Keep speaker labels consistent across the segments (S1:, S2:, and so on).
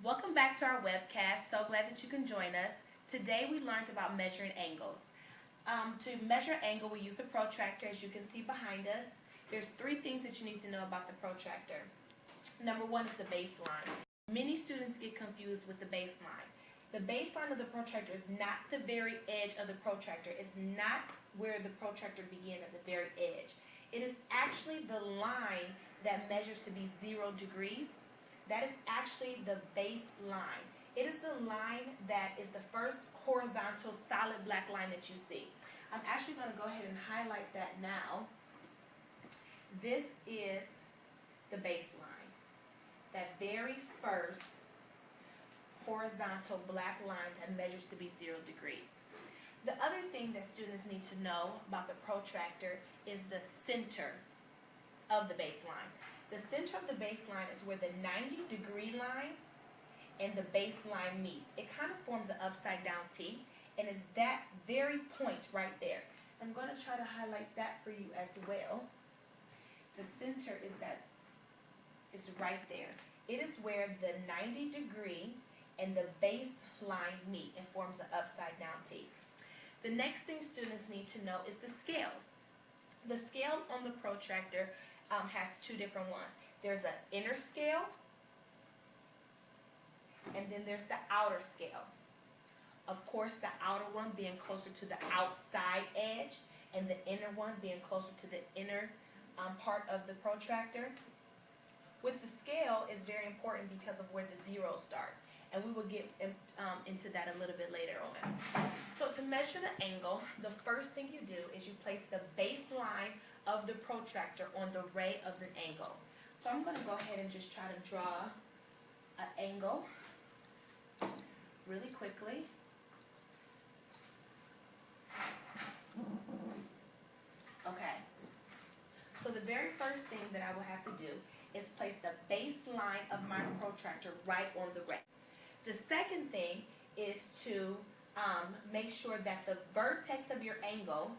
S1: Welcome back to our webcast. So glad that you can join us. Today we learned about measuring angles. To measure angle, we use a protractor, as you can see behind us. There's three things that you need to know about the protractor. Number one is the baseline. Many students get confused with the baseline. The baseline of the protractor is not the very edge of the protractor. It's not where the protractor begins at the very edge. It is actually the line that measures to be 0 degrees. That is actually the baseline. It is the line that is the first horizontal solid black line that you see. I'm actually going to go ahead and highlight that now. This is the baseline. That very first horizontal black line that measures to be 0 degrees. The other thing that students need to know about the protractor is the center of the baseline. The center of the baseline is where the 90-degree line and the baseline meets. It kind of forms an upside down T, and it's that very point right there. I'm going to try to highlight that for you as well. The center is right there. It is where the 90-degree and the baseline meet and forms the upside down T. The next thing students need to know is the scale. The scale on the protractor has two different ones. There's an inner scale, and then there's the outer scale. Of course, the outer one being closer to the outside edge, and the inner one being closer to the inner part of the protractor. With the scale, it's very important because of where the zeros start, and we will get into that a little bit later on. So to measure the angle, the first thing you do is you place the baseline of the protractor on the ray of the angle. So I'm going to go ahead and just try to draw an angle really quickly. Okay. So the very first thing that I will have to do is place the baseline of my protractor right on the ray. The second thing is to make sure that the vertex of your angle,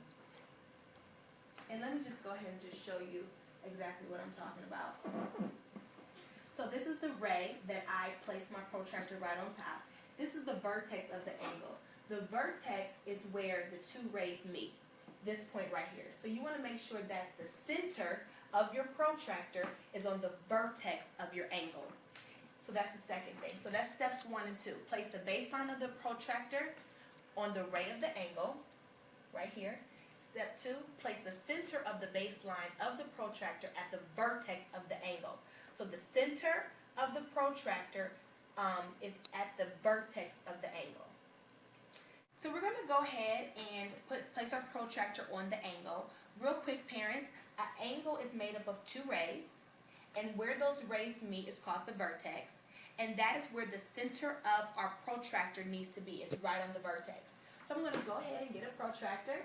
S1: and let me just go ahead and just show you exactly what I'm talking about. So this is the ray that I placed my protractor right on top. This is the vertex of the angle. The vertex is where the two rays meet, this point right here. So you want to make sure that the center of your protractor is on the vertex of your angle. So that's the second thing. So that's steps 1 and 2. Place the baseline of the protractor on the ray of the angle, right here. Step 2, place the center of the baseline of the protractor at the vertex of the angle. So the center of the protractor is at the vertex of the angle. So we're going to go ahead and place our protractor on the angle. Real quick, parents, an angle is made up of two rays, and where those rays meet is called the vertex, and that is where the center of our protractor needs to be. It's right on the vertex. So I'm going to go ahead and get a protractor.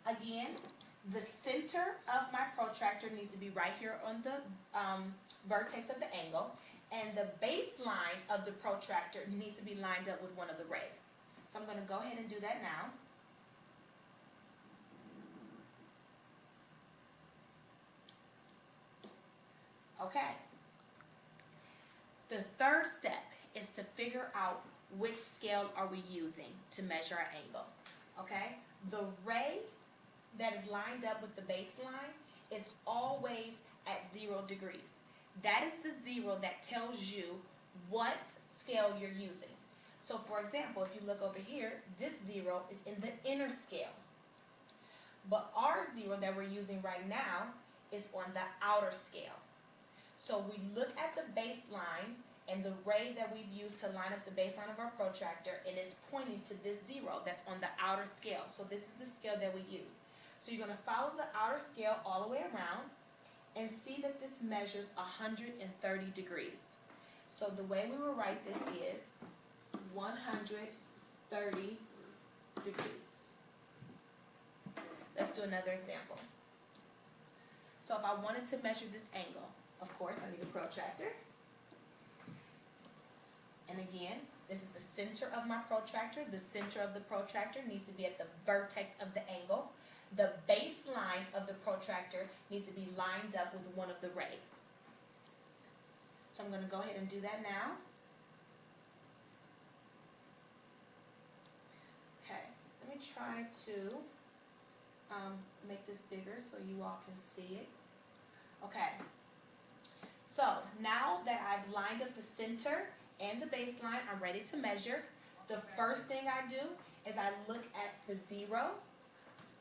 S1: Again, the center of my protractor needs to be right here on the vertex of the angle, and the baseline of the protractor needs to be lined up with one of the rays. So I'm going to go ahead and do that now. Okay. The third step is to figure out which scale are we using to measure our angle. Okay? The ray that is lined up with the baseline, it's always at 0 degrees. That is the 0 that tells you what scale you're using. So for example, if you look over here, this 0 is in the inner scale. But our 0 that we're using right now is on the outer scale. So we look at the baseline and the ray that we've used to line up the baseline of our protractor, and it's pointing to this 0 that's on the outer scale. So this is the scale that we use. So you're going to follow the outer scale all the way around and see that this measures 130 degrees. So the way we will write this is 130 degrees. Let's do another example. So if I wanted to measure this angle, of course, I need a protractor. And again, this is the center of my protractor. The center of the protractor needs to be at the vertex of the angle. The baseline of the protractor needs to be lined up with one of the rays. So I'm going to go ahead and do that now. Okay, let me try to make this bigger so you all can see it. Okay, so now that I've lined up the center and the baseline, I'm ready to measure. The first thing I do is I look at the 0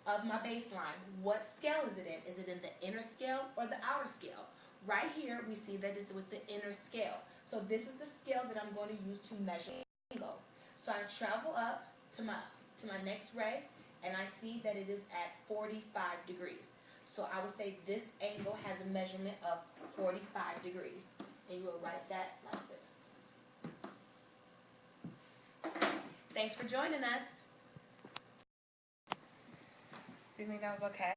S1: of my baseline. What scale is it in? Is it in the inner scale or the outer scale? Right here we see that it's with the inner scale. So this is the scale that I'm going to use to measure the angle. So I travel up to my next ray, and I see that it is at 45 degrees. So I would say this angle has a measurement of 45 degrees. And you will write that like this. Thanks for joining us. Do you think that was okay?